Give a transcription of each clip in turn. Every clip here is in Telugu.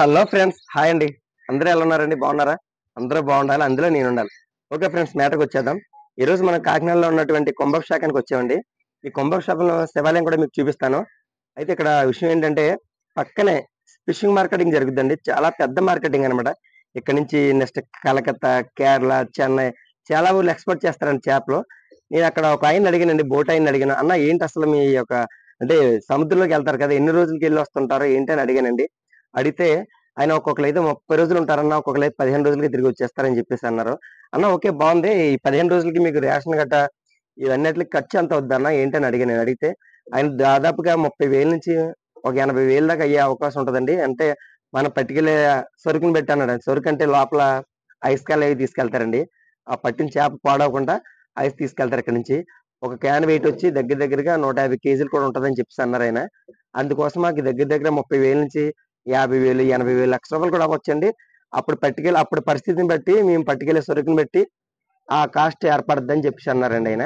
హలో ఫ్రెండ్స్, హాయ్ అండి. అందరూ ఎలా ఉన్నారండి? బాగున్నారా? అందరూ బాగుండాలి, అందులో నేను ఉండాలి. ఓకే ఫ్రెండ్స్, మ్యాటర్కి వచ్చేద్దాం. ఈ రోజు మనం కాకినాడలో ఉన్నటువంటి కుంభం శాఖానికి వచ్చామండి. ఈ కుంభం శాఖలో శివాలయం కూడా మీకు చూపిస్తాను. అయితే ఇక్కడ విషయం ఏంటంటే, పక్కనే ఫిషింగ్ మార్కెటింగ్ జరుగుతుందండి. చాలా పెద్ద మార్కెటింగ్ అనమాట. ఇక్కడ నుంచి నెక్స్ట్ కలకత్తా, కేరళ, చెన్నై చాలా ఊర్లు ఎక్స్పోర్ట్ చేస్తారండి చేపలు. నేను అక్కడ ఒక ఆయన అడిగానండి, బోట్ ఆయన అడిగాను, అన్న ఏంటి అసలు మీ యొక్క అంటే సముద్రంలోకి వెళ్తారు కదా, ఎన్ని రోజులకి వెళ్ళి వస్తుంటారో ఏంటి అని అడిగానండి. అడిగితే ఆయన ఒక్కొక్కరు అయితే 30 రోజులు ఉంటారన్న, ఒక్కొక్కరు అయితే 15 రోజులకి తిరిగి వచ్చేస్తారని చెప్పేసి అన్నారు. అన్న ఓకే బాగుంది, ఈ 15 రోజులకి మీకు రేషన్ గట్ట ఇవన్నిటికి ఖర్చు ఎంత అవుద్దన్న ఏంటని అడిగాను. నేను అడిగితే ఆయన దాదాపుగా 30,000 నుంచి ఒక 80,000 దాకా అయ్యే అవకాశం ఉంటుందండి. అంటే మనం పట్టుకెళ్ళే సరుకుని పెట్టి అన్నాడు. సరుకు అంటే లోపల ఐస్ కాయలు అవి తీసుకెళ్తారండి. ఆ పట్టిన చేప పాడవకుండా ఐస్ తీసుకెళ్తారు ఇక్కడ నుంచి. ఒక క్యాన్ వెయిట్ వచ్చి దగ్గర దగ్గరగా 150 కేజీలు కూడా ఉంటుందని చెప్పేసి అన్నారు ఆయన. అందుకోసం మాకు దగ్గర దగ్గర 30,000 నుంచి 50,000, 80,000, ₹1,00,000 కూడా అవ్వచ్చండి. అప్పుడు పరిస్థితిని బట్టి మేము పట్టుకెళ్ళే సరుకుని బట్టి ఆ కాస్ట్ ఏర్పడద్దని చెప్పేసి అన్నారండి ఆయన.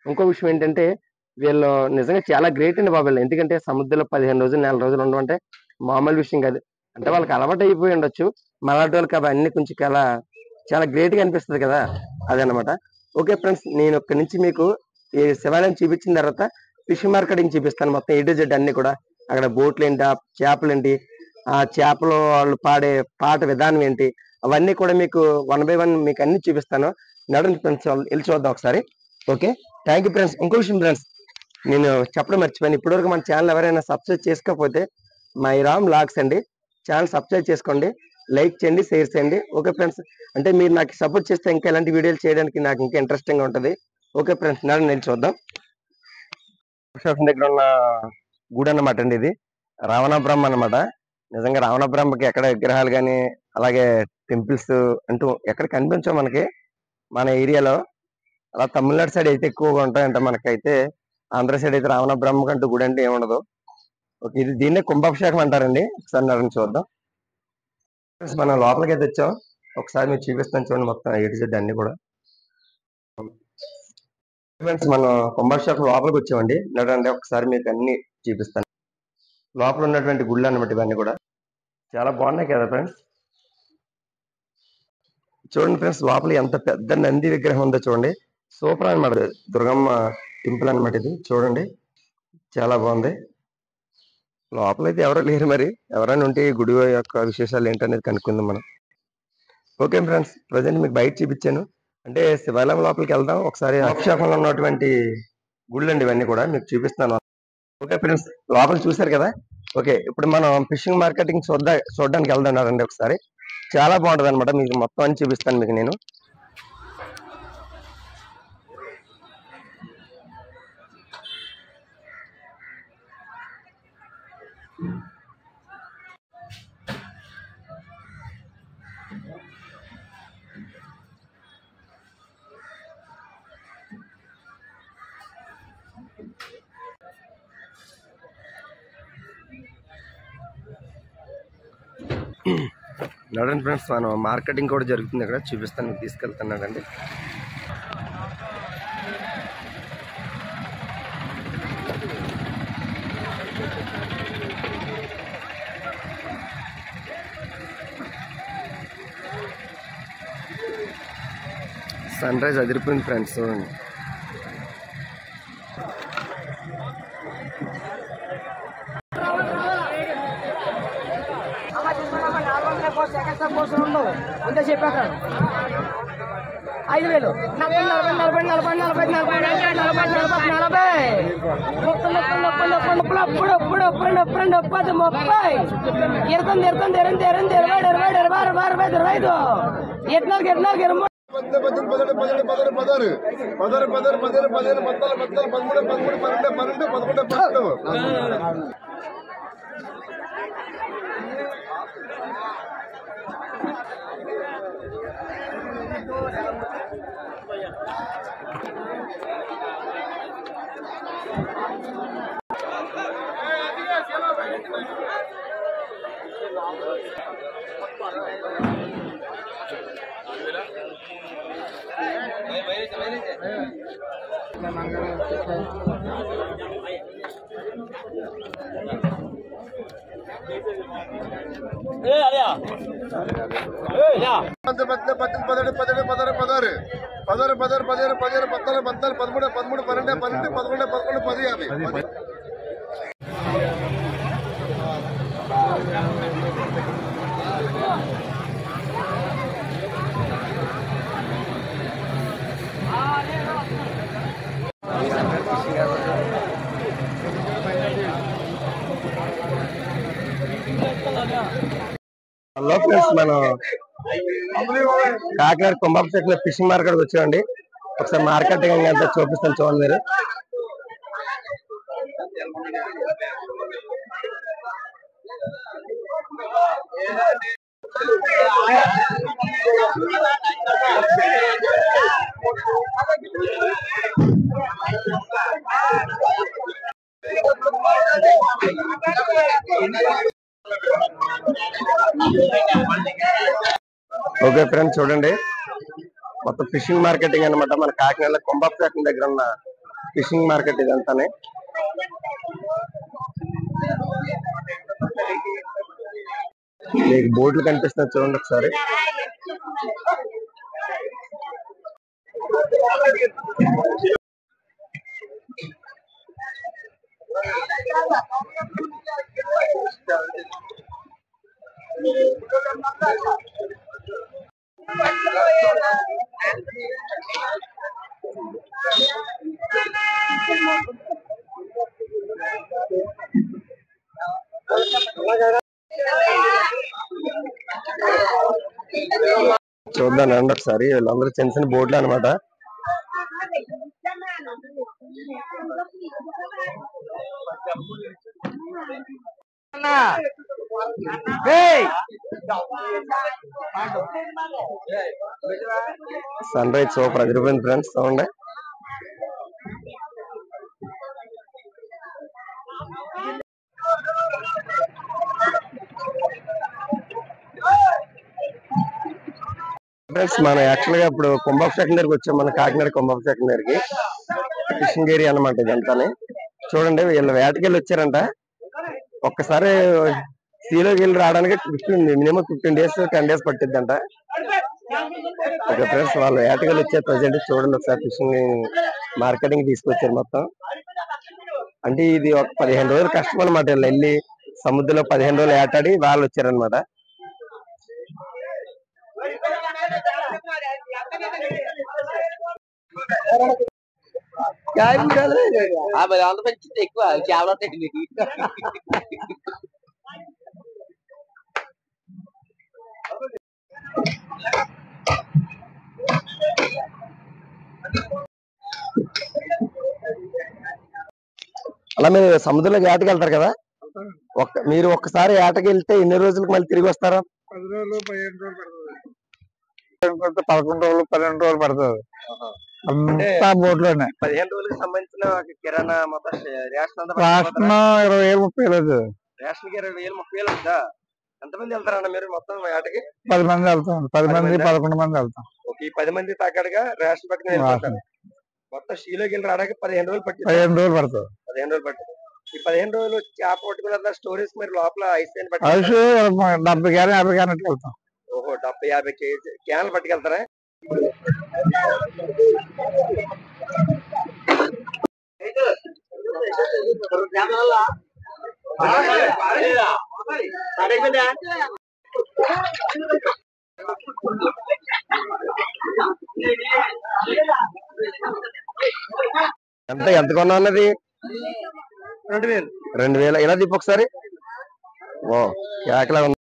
ఇంకో విషయం ఏంటంటే, వీళ్ళు నిజంగా చాలా గ్రేట్ అండి బాబు వీళ్ళు. ఎందుకంటే సముద్రంలో 15 రోజులు, నెల రోజులు ఉండడం అంటే మామూలు విషయం కాదు. అంటే వాళ్ళకి అలవాటు అయిపోయి ఉండొచ్చు. మలాంటి వాళ్ళకి అవన్నీ కొంచెం చాలా గ్రేట్ గా అనిపిస్తుంది కదా, అదనమాట. ఓకే ఫ్రెండ్స్, నేను ఇక్కడి నుంచి మీకు ఈ శివాలయం చూపించిన తర్వాత ఫిష్ మార్కెటింగ్ చూపిస్తాను. మొత్తం A to Z అన్ని కూడా, అక్కడ బోట్లు ఏంటి, ఆ చేపలు ఏంటి, ఆ చేపలు వాళ్ళు పాడే పాట విధానం ఏంటి, అవన్నీ కూడా మీకు 1 by 1 మీకు అన్ని చూపిస్తాను. నడుండి ఫ్రెండ్స్, వెళ్ళి చూద్దాం ఒకసారి. Okay, thank you friends. ఇంకో విషయం ఫ్రెండ్స్, నేను చెప్పడం మర్చిపోయాను. ఇప్పటివరకు మన ఛానల్ ఎవరైనా సబ్స్క్రైబ్ చేసుకోకపోతే మై రామ్ లాగ్స్ అండి, ఛానల్ సబ్స్క్రైబ్ చేసుకోండి, లైక్ చేయండి, షేర్ చేయండి. ఓకే ఫ్రెండ్స్, అంటే మీరు నాకు సపోర్ట్ చేస్తే ఇంకా ఇలాంటి వీడియోలు చేయడానికి నాకు ఇంకా ఇంట్రెస్టింగ్ గా ఉంటుంది. ఓకే ఫ్రెండ్స్, నేను చూద్దాం. దగ్గర ఉన్న గుడి అన్నమాట అండి ఇది, రావణ బ్రహ్మ అన్నమాట. నిజంగా రావణ బ్రహ్మకి ఎక్కడ విగ్రహాలు కానీ అలాగే టెంపుల్స్ అంటూ ఎక్కడ కనిపించవు మనకి మన ఏరియాలో. అలా తమిళనాడు సైడ్ అయితే ఎక్కువగా ఉంటాయంట, మనకైతే ఆంధ్ర సైడ్ అయితే రావణ బ్రహ్మకి అంటూ గుడి అంటే ఏముండదు. ఓకే, ఇది దీన్నే కుంభాభిషేకం అంటారండి. ఒకసారి నన్ను చూద్దాం. మనం లోపలికి అయితే వచ్చాం, ఒకసారి మీరు చూపిస్తాను చూడండి, మొత్తం A to Z అన్ని కూడా. ఫ్రెండ్స్, మనం కుంభాభిషేకం లోపలికి వచ్చామండి. నడండి ఒకసారి మీకు అన్ని చూపిస్తాను. లోపల ఉన్నటువంటి గుళ్ళు అన్నమాట ఇవన్నీ కూడా చాలా బాగున్నాయి కదా ఫ్రెండ్స్. చూడండి ఫ్రెండ్స్, లోపల ఎంత పెద్ద నంది విగ్రహం ఉందో చూడండి. సూపర్ అన్నమాట, దుర్గమ్మ టెంపుల్ అన్నమాట ఇది. చూడండి చాలా బాగుంది. లోపల అయితే ఎవరో లేరు, మరి ఎవరైనా ఉంటే ఈ గుడి యొక్క విశేషాలు ఏంటనేది కనుక్కుందాం మనం. ఓకే ఫ్రెండ్స్, ప్రజెంట్ మీకు బయట చూపించాను. అంటే శివాలయం లోపలికి వెళ్దాం ఒకసారి. అభిషేకంలో ఉన్నటువంటి గుళ్ళు అండి ఇవన్నీ కూడా మీకు చూపిస్తాను. ఓకే ఫ్రెండ్స్, లోపల చూశారు కదా. ఓకే, ఇప్పుడు మనం ఫిషింగ్ మార్కెటింగ్ చూడడానికి వెళ్దాం రండి ఒకసారి. చాలా బాగుంటది అనమాట, మీకు మొత్తం అని చూపిస్తాను మీకు నేను. నడండి ఫ్రెండ్స్, మనం మార్కెటింగ్ కూడా జరుగుతుంది ఇక్కడ, చూపిస్తాను మీకు, తీసుకెళ్తున్నాడండి. సన్ రైజ్ అదిరిపోయింది ఫ్రెండ్స్, చూడండి. అంతే చెప్పాక 5,000 హలో ఫ్రెండ్స్, మనం కాకినాడ కుంభంశెట్టిలో ఫిషింగ్ మార్కెట్ వచ్చామండి. ఒకసారి మార్కెటింగ్ అంతా చూపిస్తాను చూడండి మీరు. ఓకే ఫ్రెండ్స్, చూడండి మొత్తం ఫిషింగ్ మార్కెటింగ్ అనమాట. మన కాకినాడలో కుంభంశెట్టి దగ్గర ఉన్న ఫిషింగ్ మార్కెట్ ఇదంతానే. మీకు బోట్లు కనిపిస్తున్నాయి చూడండి ఒకసారి. చూద్దాం అండి ఒకసారి. వీళ్ళందరూ చిన్న చిన్న బోట్లు అనమాట. సన్ రైజ్ సూపర్ అదిరిపోయింది ఫ్రెండ్స్. చూడండి ఫ్రెండ్స్, మనం యాక్చువల్ గా ఇప్పుడు కుంభంశెట్టి దగ్గరికి వచ్చాం. మన కాకినాడ కుంభంశెట్టి దగ్గరికి ఫిషింగ్ ఏరియా అనమాట ఇదంతానే. చూడండి వీళ్ళు వేటకెళ్ళి వచ్చారంట. ఒక్కసారి సీలోకి వెళ్ళి రావడానికి మినిమం 15 days 10 days పట్టిద్దంట. ఓకే ఫ్రెండ్స్, వాళ్ళు వేటకెళ్ళి వచ్చారు ప్రజెంట్. చూడండి ఒకసారి ఫిషింగ్ మార్కెటింగ్ తీసుకొచ్చారు మొత్తం. అంటే ఇది ఒక 15 రోజులు కష్టం అనమాట. వీళ్ళు వెళ్ళి సముద్రంలో 15 రోజులు వేటాడి వాళ్ళు వచ్చారనమాట. ఎక్కువ చాలా అలా మీరు సముద్రంలోకి వేటకి వెళ్తారు కదా, మీరు ఒక్కసారి వేటకి వెళ్తే ఎన్ని రోజులకు మళ్ళీ తిరిగి వస్తారా? 10 రోజులు 15 రోజులు పడుతుంది. 11 రోజులు 12 రోజులు పడుతుంది. అంతా బోట్లోనే 15 రోజులకు సంబంధించిన కిరాణా మొత్తం రేషన్ 20,000 30,000. రేషన్కి 20,000 30,000 ఉందా? ఎంతమంది వెళ్తారన్న మీరు మొత్తం వేటకి? 10 మంది వెళ్తాం. 10 మంది 11 మంది వెళ్తాం. ఓకే, ఈ 10 మంది తగ్గడగా రేషన్ పట్టుకుని వెళ్ళిపోతారు. మొత్తం షీలోకి వెళ్ళి రావడానికి 15 రోజులు పట్టింది. 15 రోజులు పడుతుంది. 15 రోజులు పట్టింది. ఈ 15 రోజులు చేప పట్టుకున్న స్టోరేజ్ మరి లోపల ఐస్ ఐస్ 70 కానీ 50 కానీ వెళ్తాం. ఓహో, 70-50 క్యాన్లు పట్టుకెళ్తారా? ఎంత కొన్నా ఉన్నది? 2,000. ఇలా తిప్పి ఒకసారి. ఓ కేకలా ఉంది.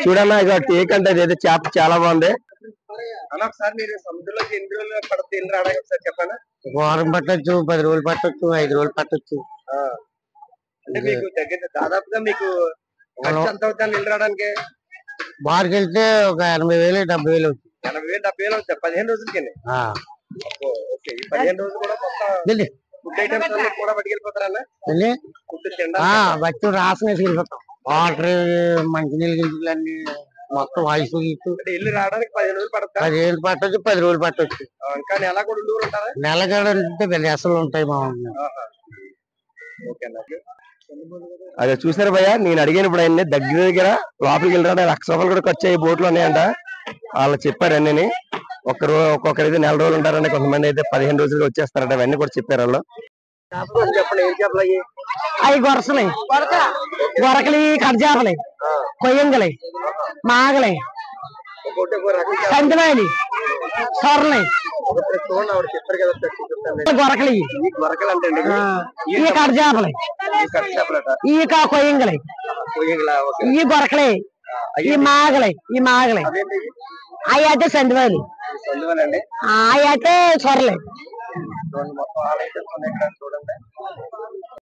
చూడన్నా ఇక టేక్ అంటే ఇదైతే చేప చాలా బాగుంది అన్న. ఒకసారి మీరు సముద్రంలోకి ఎన్ని రోజులు పడుతుంది ఎన్ని రావడానికి ఒకసారి చెప్పనా? వారం పట్టొచ్చు, 10 రోజులు పట్టొచ్చు, 5 రోజులు పట్టొచ్చు. అంటే మీకు దగ్గర దాదాపుగా మీకు ఖర్చు ఎంత అవుతుంది నీళ్ళు రావడానికి? బార్కి వెళ్తే ఒక 80,000 70,000 అవుతుంది. 80,000 70,000 అవుతుంది 15 రోజులకి. ఓకే, ఈ 15 రోజులు కూడా మొత్తం ఫుడ్ ఐటమ్స్ అన్ని కూడా పట్టుకెళ్ళిపోతారన్న? ఫుడ్ తినడానికి బట్టి రాసిన వెళ్ళిపోతాం. వాటర్, మంచినీళ్ళు గిన్నెలు అన్ని మొత్తం వాయిస్ ఇల్లు రావడానికి 15 రోజులు పడతా? 15 పట్టొచ్చు, 10 రోజులు పట్టొచ్చు. ఇంకా నెల కూడా ఉండి ఉంటారా? నెలగడ అంటే అసలు ఉంటాయి బాగుంది. అదే చూసారు భయ్య, నేను అడిగిన ఇప్పుడు ఆయన దగ్గర లోపలికి వెళ్ళరా 1,00,000 రూపాయలు కూడా ఖర్చు అయ్యి బోట్లు ఉన్నాయంట. వాళ్ళు చెప్పారు అన్నీ. ఒక్కొక్కరు అయితే 4 రోజులు ఉంటారండి, కొంతమంది అయితే 15 రోజులుగా వచ్చేస్తారంట. అవన్నీ కూడా చెప్పారు వాళ్ళు. చెప్పండి, ఏం చేపలు అయ్యి? అవి గొరసలే, గొరకలి, కర్జాపలే, కొయ్యంగలే, మాగలే, సంతనాయని, సొరలే, చూడండి ఆవిడ చెప్పారు కదా గొరకలి, గొరకలు అంటే ఈ కర్జాపలే, ఈ కొయ్యంగలే, ఈ గొరకలే, ఈ మాగలే, అవి అయితే సంతనాయని, అవి అయితే సొరలే. మొత్తం ఆలైతే చూడండి.